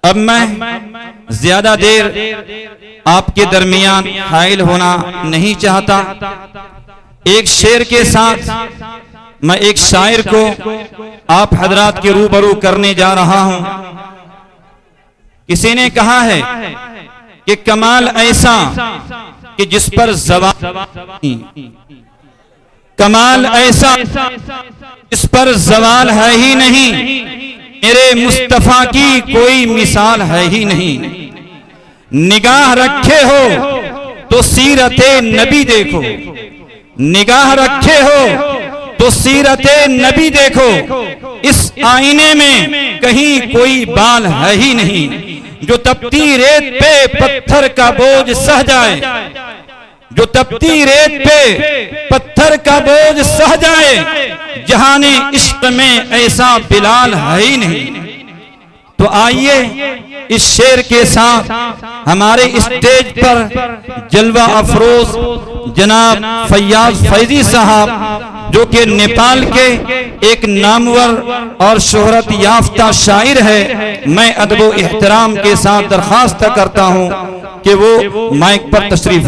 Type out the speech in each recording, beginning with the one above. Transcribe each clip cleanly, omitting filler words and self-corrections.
अब मैं ज्यादा देर आपके दरमियान हाइल होना नहीं चाहता। एक शेर के साथ मैं एक शायर को आप हजरात के रूबरू करने जा रहा हूं। किसी ने कहा है कि कमाल ऐसा कि जिस पर ज़वाल, कमाल ऐसा जिस पर ज़वाल है ही नहीं, मेरे मुस्तफा की कोई मिसाल है ही नहीं। निगाह रखे हो तो सीरते नबी देखो, निगाह रखे हो तो सीरते नबी देखो। इस आईने में कहीं कोई बाल है ही नहीं। जो तपती रेत पे पत्थर का बोझ सह जाए, जो तपती रेत पे पत्थर का बोझ सह जाए, जहाने इश्क में ऐसा बिलाल है ही नहीं। तो आइए इस शेर के साथ हमारे स्टेज पर जलवा अफरोज जनाब फैयाज फैजी साहब, जो कि नेपाल के एक नामवर और शोहरत याफ्ता शायर है, मैं अदब एहतराम के साथ दरखास्त करता हूं कि वो माइक पर तशरीफ।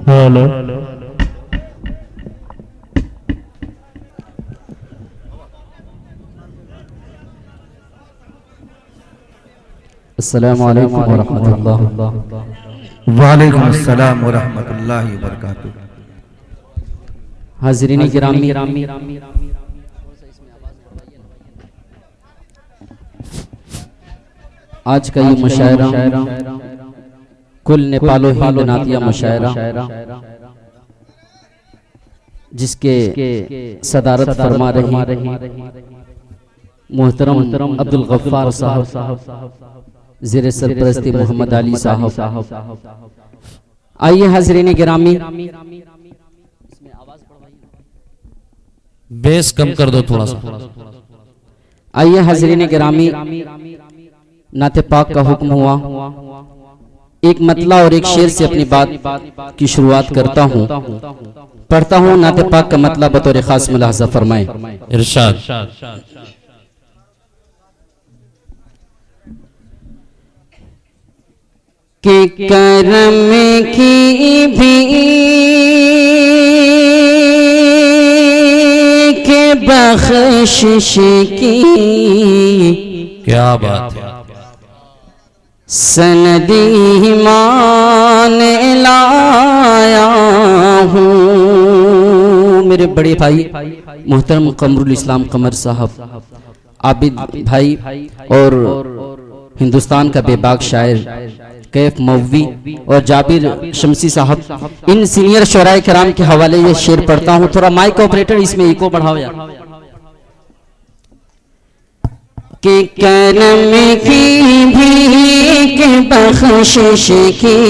हेलो, अस्सलामु अलैकुम वरहमतुल्लाह। वालेकुम अस्सलाम वरहमतुल्लाहि वबरकातुहू। हाज़रीन गिरामी, आज का ये मुशायरा कुल नेपालो हिंद नातिया मुशायरा, जिसके सदारत फरमा रही मोहतरम अब्दुल गफ्फार साहब, ज़ेरे सरपरस्ती मोहम्मद अली साहब। आइए हाज़रीन गिरामी, बेस कम कर दो थोड़ा सा। आइए हाज़रीन गिरामी, नाते पाक का हुक्म हुआ। एक मतला और एक शेर से अपनी बात की शुरुआत करता हूँ, पढ़ता हूँ। नाते पाक का मतला बतौर खास मुलाहजा फरमाए। इरशाद। कि करम की भी के बख्शिश की, क्या बात है। सनदी मान लाया हूँ। मेरे बड़े भाई मोहतरम कमरुल इस्लाम कमर साहब, आबिद भाई और हिंदुस्तान का बेबाक शायर कैफ मौवी और जाबिर शमसी साहब, इन सीनियर शोराए कराम के हवाले ये शेर पढ़ता हूँ। थोड़ा माइक ऑपरेटर इसमें इको बढ़ाओ यार। कि करम की भी के बख्शिश की,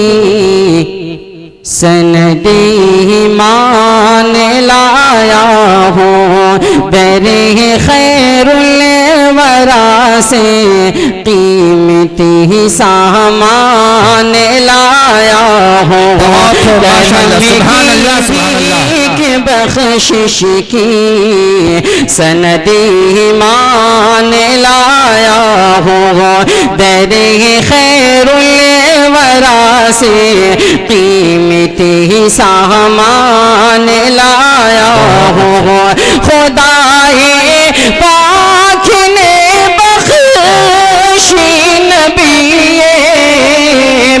सनदी मान लाया हूँ। बेरे खैरुल वरा से कीमती सामान लाया हूँ। के बख्शिश की, सनदी मान लाया हूँ। बेरे खैरुल वरा से कीमती सामान लाया हूँ। खुदाए पाक ने बख्शी नबीए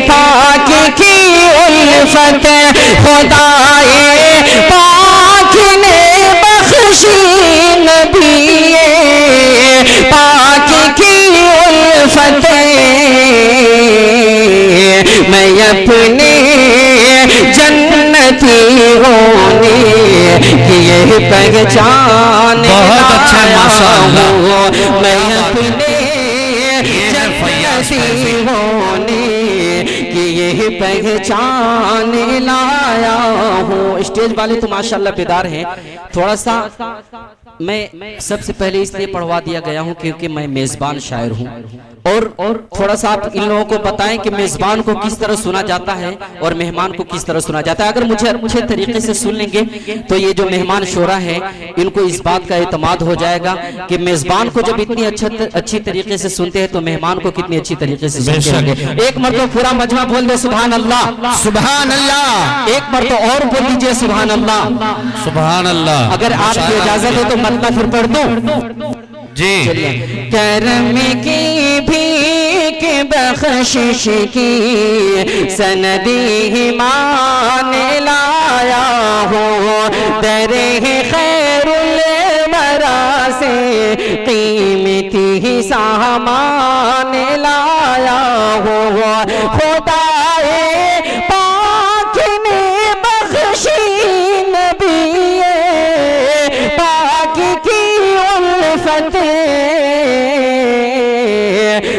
पाक की उल्फत, खुदाए पाक ने बख्शी नबीए पाक की उल्फत। मैं अपने जन्नती होने की ये पहचान, बहुत अच्छा माशाअल्लाह। मैं अपने जन्नती होने की ये पहचान लाया हूँ। स्टेज वाले तो माशाल्लाह बेदार हैं। थोड़ा सा मैं सबसे पहले इसलिए पढ़वा दिया गया हूँ क्योंकि मैं मेजबान शायर हूँ, और थोड़ा सा आप इन लोगों को बताएं कि मेजबान को किस तरह सुना जाता है और मेहमान को किस तरह सुना जाता है। अगर मुझे अच्छे तरीके से सुन लेंगे तो ये जो मेहमान शोरा है इनको इस बात का एतमाद हो जाएगा कि मेजबान को जब इतनी अच्छी तरीके से सुनते हैं तो मेहमान को कितनी अच्छी तरीके से सुनते होंगे। एक मरतबा पूरा मजमा बोल दे सुभान अल्लाह, सुभान अल्लाह। एक मरतबा और बोल दीजिए सुभान अल्लाह, सुभान अल्लाह। अगर आपकी इजाजत हो तो मतलब फिर पढ़ दूं जी। करम की भीख बख्शिश की सनदी मान लाया हूँ, दरे खैरुल वरा से कीमती सामान लाया हूँ। खुदाए पाक ने बख्शी नबीए पाक की उल्फत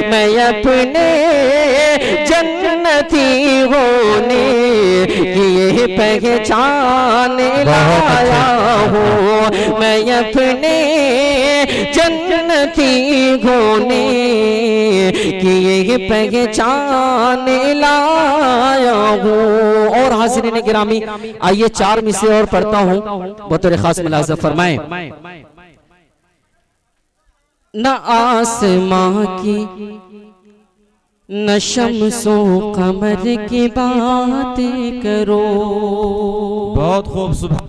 मैं अपने जन्नती होने की पहचान लाया हूँ। मैं अपने जन्नती होने की पहचान लाया हूँ। और हाज़िरीन गिरामी, आइए 4 मिसरे और पढ़ता हूँ, बतौर खास मुलाज़ा फरमाएं। न आसमां की न शम्सो कमर की बातें करो, बहुत खूब। सुभान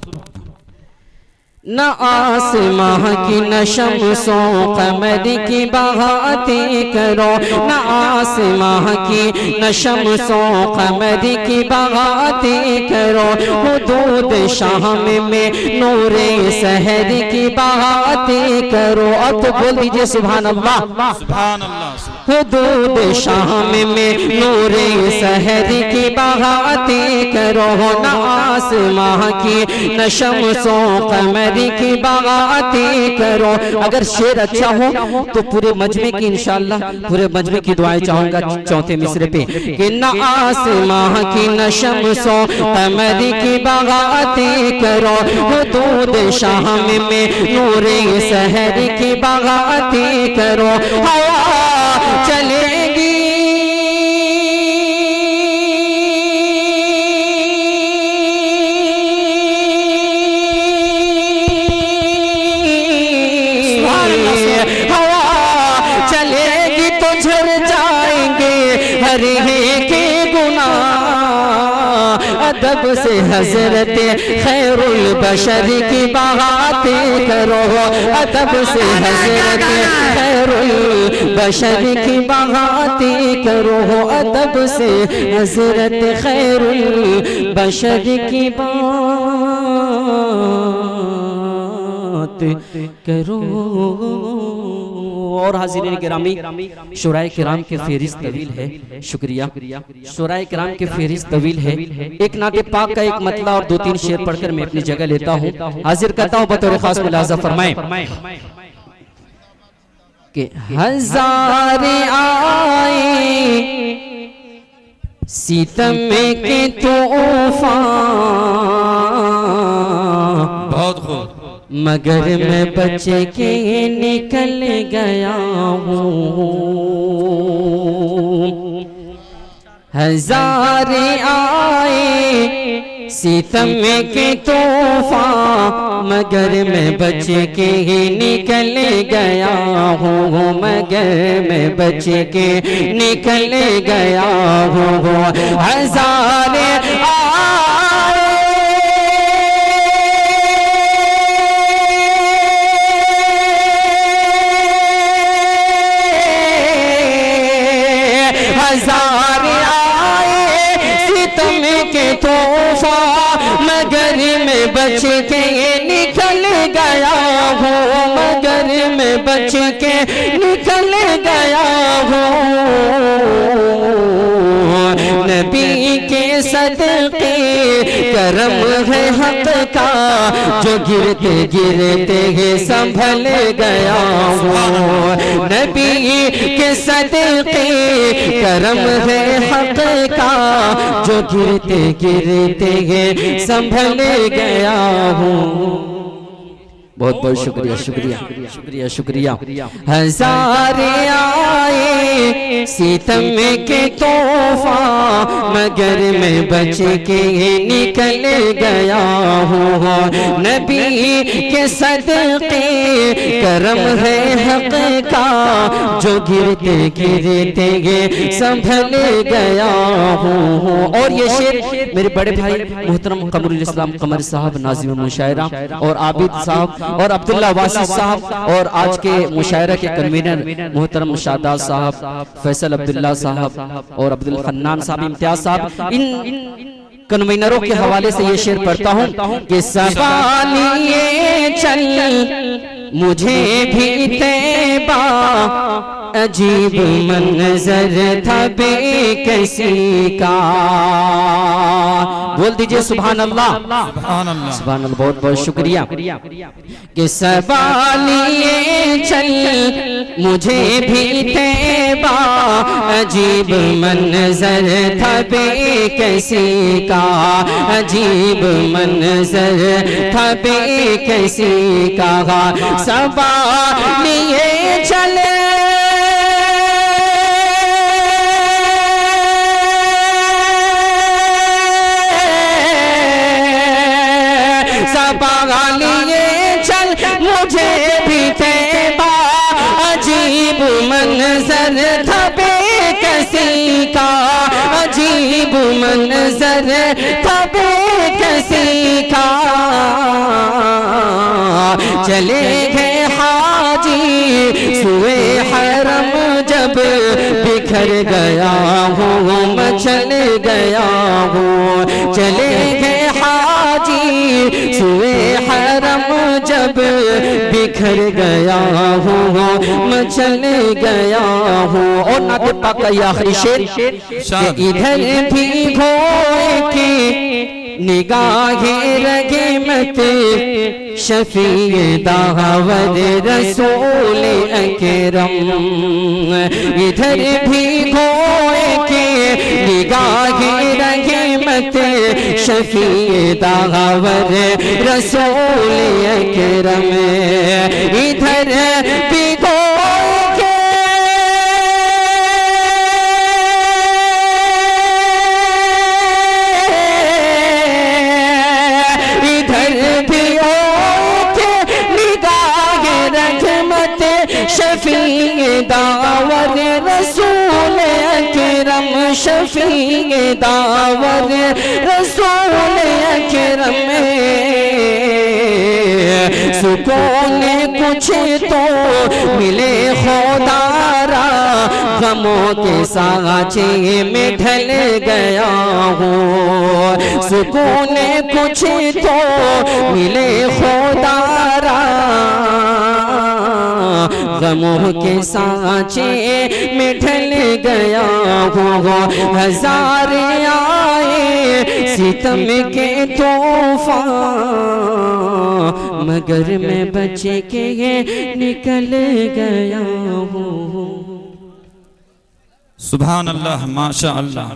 न आसमां की न शम्सो कमर की बातें करो, न आसमां की न शम्सो कमर की बातें करो। हुदूद शाम में नूरे सहर की बातें करो। अब तो बोल दीजिए सुभान अल्लाह, सुभान अल्लाह। हुदूद शाम में नूरे सहर की बातें करो। न आसमां की न शम्सो कमर की बातें करो। अगर शेर अच्छा हो तो पूरे मजमे की इंशाअल्लाह पूरे मजमे की दुआएं चाहूंगा चौथे मिसरे पे कि न आसमां की न शम्सो कमर की बातें करो। हुदूद शाम में नूरे सहर की बातें करो। हवा चलेगी के गुनाह। अदब से हजरत खैरुल बशर की बातें करो। अदब से हजरत खैरुल बशर की बातें करो। अदब से हजरत खैरुल बशर की बात करो। और हाज़िरीन गिरामी, शुराए किराम के फेरिस्त तवील है। शुक्रिया। शुराए किराम के फेरिस्त तवील है। एक नाते पाक का एक मतला और 2-3 शेर पढ़कर मैं अपनी जगह लेता हूँ, हाजिर करता हूँ बतौर खास मुलाज़ा फरमाएं कि हज़ारे आए सितम के तूफान, बहुत खूब। मगर मैं बच के निकल गया हूँ। हज़ारे आए सितम के तूफान, मगर मैं बच के निकल गया हूँ। मगर मैं बच के निकल गया हूँ। हज़ारे मगर मैं बच के निकल गया हूँ। मगर मैं बच के निकल गया हूँ। नबी के सदके करम है हक का जो गिरते गिरते संभल गया हूँ। नबी के सदके करम है हक का जो गिरते गिरते संभल गया हूँ। बहुत बहुत शुक्रिया शुक्रिया शुक्रिया शुक्रिया। हजारे आए सीतम के तोहफा मगर मैं बच के निकल गया हूँ। नबी के सदके करम है हक का जो गिरते गिरते संभल गया हूँ। और ये शेर मेरे बड़े भाई मोहतरम कमरुल इस्लाम कमर साहब नाज़िम मुशायरा और आबिद साहब और अब्दुल्ला वासी साहब और आज के मुशायरा के कन्वीनर मोहतरम शादाब साहब, फैसल अब्दुल्ला साहब और अब्दुल खन्नान साहब, इम्तियाज साहब, इन कन्वीनरों के हवाले से ये शेर पढ़ता हूँ कि सवालिए चल मुझे भी तैबा अजीब मंजर था बेकसी का। बोल दीजिए सुभान अल्लाह सुभान अल्लाह। बहुत बहुत शुक्रिया। कि सवालिए चल मुझे भी तैबा अजीब मंजर था बेकसी का, अजीब मंजर था बेकसी का। सवालिए चले लिए चल मुझे भी तैबा अजीब मंजर था बेकसी का, अजीब मंजर था बेकसी का। चले गए हाजी सुए हरम जब बिखर गया हूँ मचल गया हूँ। चले गए हाजी सुए हरम जब बिखर गया हूँ मचल गया हूँ। और नाते पाक का ये आखिरी शेर इधर भी खोए की निगाहे रगे मत शफीए दावद रसूल अकरम। इधर भी खोए के निगाहे रगे मत शफीए दावद रसूल अकरम। इधर भी शफीए दावद रसूल अकरम, शफीए दावद रसूल अकरम। सुकून कुछ तो मिले खुदारा गमों के सांचे में ढल गया हूँ। सुकून कुछ तो मिले खुदारा गमों के सांचे में ढल गया हूँ। हजार आए सितम के तूफान मगर मैं बच के निकल गया हूँ। सुभान अल्लाह माशा अल्लाह।